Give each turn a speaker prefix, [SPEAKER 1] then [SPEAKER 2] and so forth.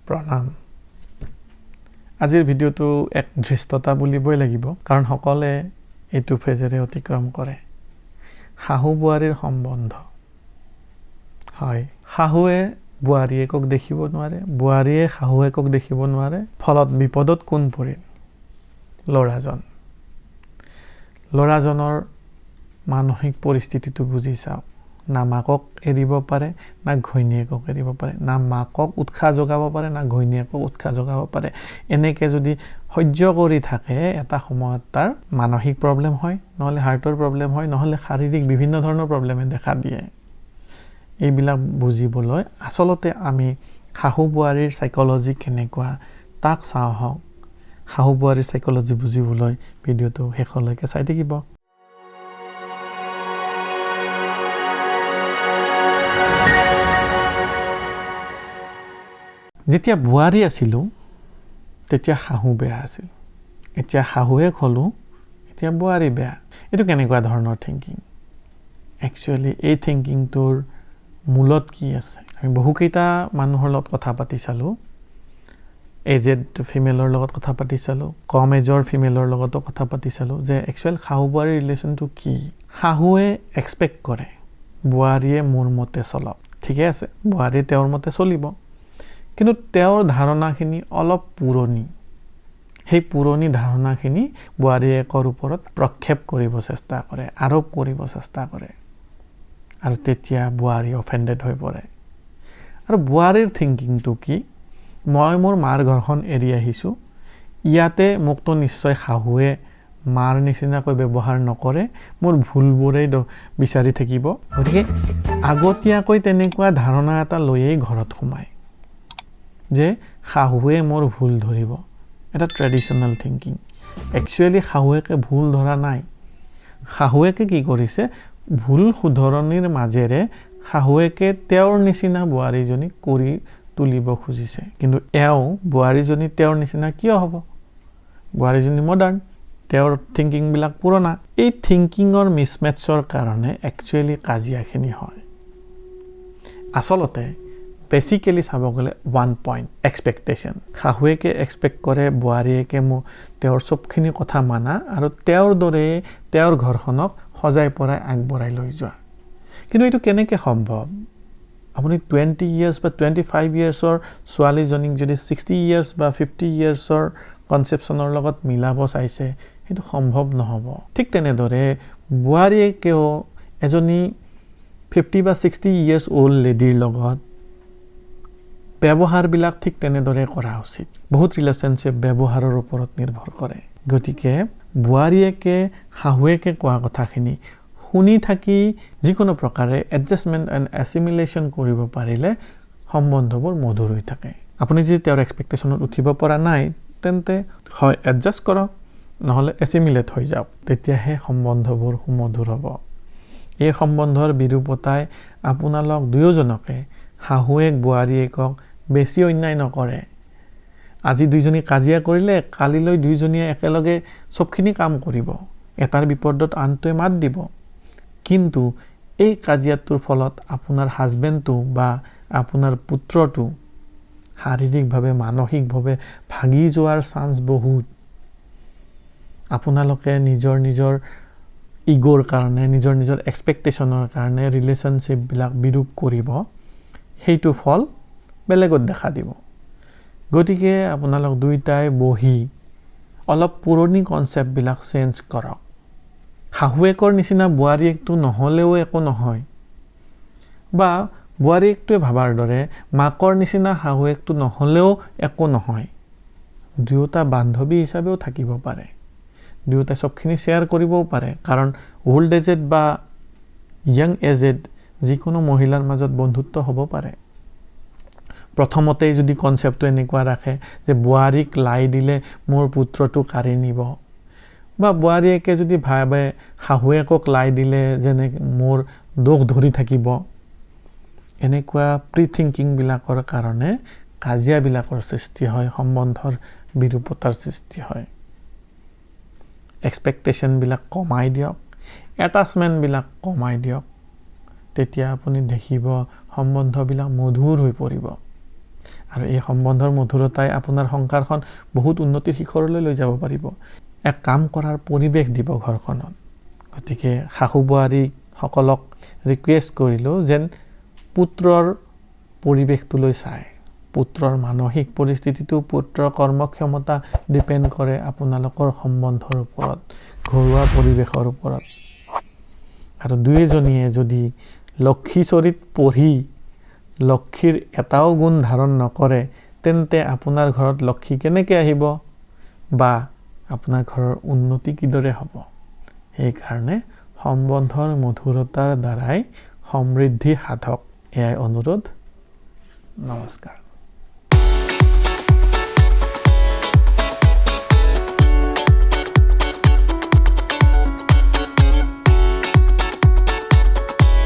[SPEAKER 1] প্ৰণাম আজিৰ ভিডিঅ'টো এক ধৃষ্টতা বুলিবই লাগিব কাৰণ সকলে এইটো ফেজেৰে অতিক্ৰম কৰে শাহু বোৱাৰীৰ সম্বন্ধ হয় শাহুৱে বোৱাৰীয়েকক দেখিব নোৱাৰে বোৱাৰীয়ে শাহুৱেকক দেখিব নোৱাৰে ফলত বিপদত কোন পৰিল ল'ৰাজনৰ মানসিক পৰিস্থিতিটো বুজি চাওক না মাকক এৰিব পাৰে না ঘৈণীয়েকক এৰিব পাৰে না মাকক উৎসাহ যোগাব পাৰে না ঘৈণীয়েকক উৎসাহ যোগাব পাৰে এনেকে যদি সহ্য কৰি থাকে এটা সময়ত তাৰ মানসিক প্ৰবলেম হয় নহলে হাৰ্টৰ প্ৰবলেম হয় নহলে শাৰীৰিক বিভিন্ন ধৰণৰ প্ৰবলেমে দেখা দিয়ে এইবিলাক বুজিবলৈ আসলতে আমি শাহু বোৱাৰীৰ সাইকোলজি কেনেকুৱা তাক চাওঁ শাহু বোৱাৰীৰ সাইকোলজি বুজিবলৈ ভিডিঅ'টো শেষলৈকে চাই থাকিব যেতিয়া বোৱাৰী আছিলো তেতিয়া শাহু বেয়া আছিল এতিয়া শাহুৱে হলো এতিয়া বোৱাৰী বেয়া এটো কেনেকুৱা ধৰণৰ থিংকিং একচুয়ালি এই থিংকিংটোৰ মূলত কি আছে আমি বহুকেইটা মানুহৰ লগত কথা পাতি চালো এজেড ফিমেলৰ লগত কথা পাতি চালো কম এজৰ ফিমেলৰ লগতো কথা পাতি চালো যে একচুয়াল শাহু বোৱাৰীৰ ৰিলেশনটো কি শাহুৱে এক্সপেক্ট কৰে বোৱাৰীয়ে মোৰ মতে চলক ঠিকে আছে বোৱাৰী তেওঁৰ মতে চলিব কিন্তু তেওঁৰ ধাৰণাখিনি অলপ পুৰণি সেই পুৰণি ধাৰণাখিনি বোৱাৰীয়েকৰ ওপৰত প্ৰক্ষেপ কৰিব চেষ্টা কৰে আৰোপ কৰিব চেষ্টা কৰে আৰু তেতিয়া বোৱাৰী অফেন্ডেড হৈ পৰে আৰু বোৱাৰীৰ থিংকিংটো কি মই মোৰ মাৰ ঘৰখন এৰি আহিছো ইয়াতে মুক্ত নিশ্চয় শাহুৱে মাৰ নিচিনাকৈ ব্যৱহাৰ নকৰে মোৰ ভুলবোৰেই বিচাৰি থাকিব গতিকে আগতীয়াকৈ তেনেকুৱা ধাৰণা এটা লৈয়েই ঘৰত সোমায় যে শাহুৱে মোৰ ভুল ধৰিব এটা ট্ৰেডিশনাল থিংকিং একচুয়ালি শাহুৱেকে ভুল ধৰা নাই শাহুৱেকে কি কৰিছে ভুল শুধৰণিৰ মাজেৰে শাহুৱেকে তেওঁৰ নিচিনা বোৱাৰীজনী কৰি তুলিব খুজিছে কিন্তু বোৱাৰীজনী তেওঁৰ নিচিনা কিয় হ'ব বোৱাৰীজনী মডাৰ্ণ তেওঁৰ থিংকিং বিলাক পুৰণা এই থিংকিংৰ মিছমেটছৰ কাৰণে একচুয়ালি কাজিয়াখিনি হয় আসলতে বেসিক্যালি চাব গলে ওয়ান পয়েন্ট এক্সপেক্টেশন শাহুৱেকে এক্সপেক্ট কৰে বোৱাৰীয়েকে তেওঁৰ সবখিনি কথা মানা আৰু তেওঁৰ দৰে তেওঁৰ ঘৰখনক সজাই পৰাই আগবঢ়াই লৈ যোৱা কিন্তু এইটো কেনেকৈ সম্ভৱ আপুনি 20 ইয়াৰ্স বা 25 ইয়াৰ্সৰ ছোৱালীজনীক যদি 60 ইয়াৰ্স বা 50 ইয়াৰ্সৰ কনসেপচনৰ লগত মিলাব চাইছে সেইটো সম্ভৱ নহব ঠিক তেনেদৰে বোৱাৰীয়েকেও এজনী 50 বা 60 ইয়াৰ্স ওল্ড লেডিৰ লগত ব্যৱহাৰ বিলাক ঠিক তেনেদৰে কৰা উচিত বহুত ৰিলেশনশিপ ব্যৱহাৰৰ ওপৰত নিৰ্ভৰ কৰে গতিকে বোৱাৰীয়েকে শাহুৱেকে কোৱা কথাখিনি শুনি থাকি যিকোনো প্ৰকাৰে এডজাষ্টমেন্ট এণ্ড এছিমিলেশন কৰিব পাৰিলে সম্বন্ধবোৰ মধুৰ হৈ থাকে আপুনি যদি তেওঁৰ এক্সপেক্টেশনত উঠিব পৰা নাই তেন্তে হয় এডজাষ্ট কৰক নহলে এছিমিলেট হৈ যাওক তেতিয়াহে সম্বন্ধবোৰ সুমধুৰ হ'ব এই সম্বন্ধৰ বিৰূপতাই আপোনালোক দুয়োজনকে শাহুৱেক বোৱাৰীয়েকক বেছি অন্যায় নকৰে আজি দুইজনী কাজিয়া কৰিলে কালিলৈ দুইজনীয়ে একেলগে সবখিনি কাম কৰিব এটাৰ বিপদত আনটোৱে মাত দিব কিন্তু এই কাজিয়াটোৰ ফলত আপোনাৰ হাজবেণ্ডটো বা আপোনাৰ পুত্ৰটো শাৰীৰিকভাৱে মানসিকভাৱে ভাগি যোৱাৰ চান্স বহুত আপোনালোকে নিজৰ ইগোৰ কাৰণে নিজৰ এক্সপেক্টেশনৰ কাৰণে ৰিলেশনশিপ বিলাক বিৰূপ কৰিব সেইটো ফল বেলেগত দেখা দিব গতিকে আপোনালোক দুইটাই বহি অলপ পুৰণি কনসেপ্ট বিলাক চেঞ্জ কৰক শাহুৱেকৰ নিচিনা বোৱাৰীয়েকটো নহলেও একো নহয় বা বোৱাৰীয়েকটোৱে ভাবাৰ দৰে মাকৰ নিচিনা শাহুৱেকটো নহলেও একো নহয় দুয়োটা বান্ধৱী হিচাপেও থাকিব পাৰে দুয়োটা সবখিনি শেয়াৰ কৰিবও পাৰে কাৰণ ওল্ড এজেড বা ইয়াং এজেড যিকোনো মহিলাৰ মাজত বন্ধুত্ব হ'ব পাৰে প্ৰথমতে যদি কনসেপ্টটো এনেকুৱা ৰাখে যে বোৱাৰীক লাই দিলে মোৰ পুত্ৰটো কাঢ়ি নিব বা বোৱাৰীয়েকে যদি ভাবে শাহুৱেকক লাই দিলে যেনে মোৰ দোষ ধৰি থাকিব এনেকুৱা প্ৰি থিংকিং বিলাকৰ কাৰণে কাজিয়া বিলাকৰ সৃষ্টি হয় সম্বন্ধৰ বিৰূপতাৰ সৃষ্টি হয় এক্সপেক্টেশন বিলাক কমাই দিয়ক এটাচমেন্ট বিলাক কমাই দিয়ক তেতিয়া আপুনি দেখিব সম্বন্ধ বিলাক মধুৰ হৈ পৰিব আৰু এই সম্বন্ধৰ মধুৰতাই আপোনাৰ সংসাৰখন বহুত উন্নতিৰ শিখৰলৈ লৈ যাব পাৰিব। এক কাম কৰাৰ পৰিৱেশ দিব ঘৰখনত। গতিকে শাহু বোৱাৰীসকলক ৰিকুৱেষ্ট কৰিলোঁ যেন পুত্ৰৰ পৰিৱেশটোলৈ চায়। পুত্ৰৰ মানসিক পৰিস্থিতিটো, পুত্ৰৰ কৰ্মক্ষমতা ডিপেণ্ড কৰে আপোনালোকৰ সম্বন্ধৰ ওপৰত, ঘৰুৱা পৰিৱেশৰ ওপৰত। আৰু দুয়োজনীয়ে যদি লক্ষীচৰিত পঢ়ি লক্ষীৰ এটাও গুণ ধাৰণ নকৰে, তেন্তে আপোনাৰ ঘৰত লক্ষী কেনেকৈ আহিব বা আপোনাৰ ঘৰৰ উন্নতি কিদৰে হ'ব? সেইকাৰণে সম্বন্ধৰ মধুৰতাৰ দ্বাৰাই সমৃদ্ধি সাধক। এয়াই অনুৰোধ। নমস্কাৰ।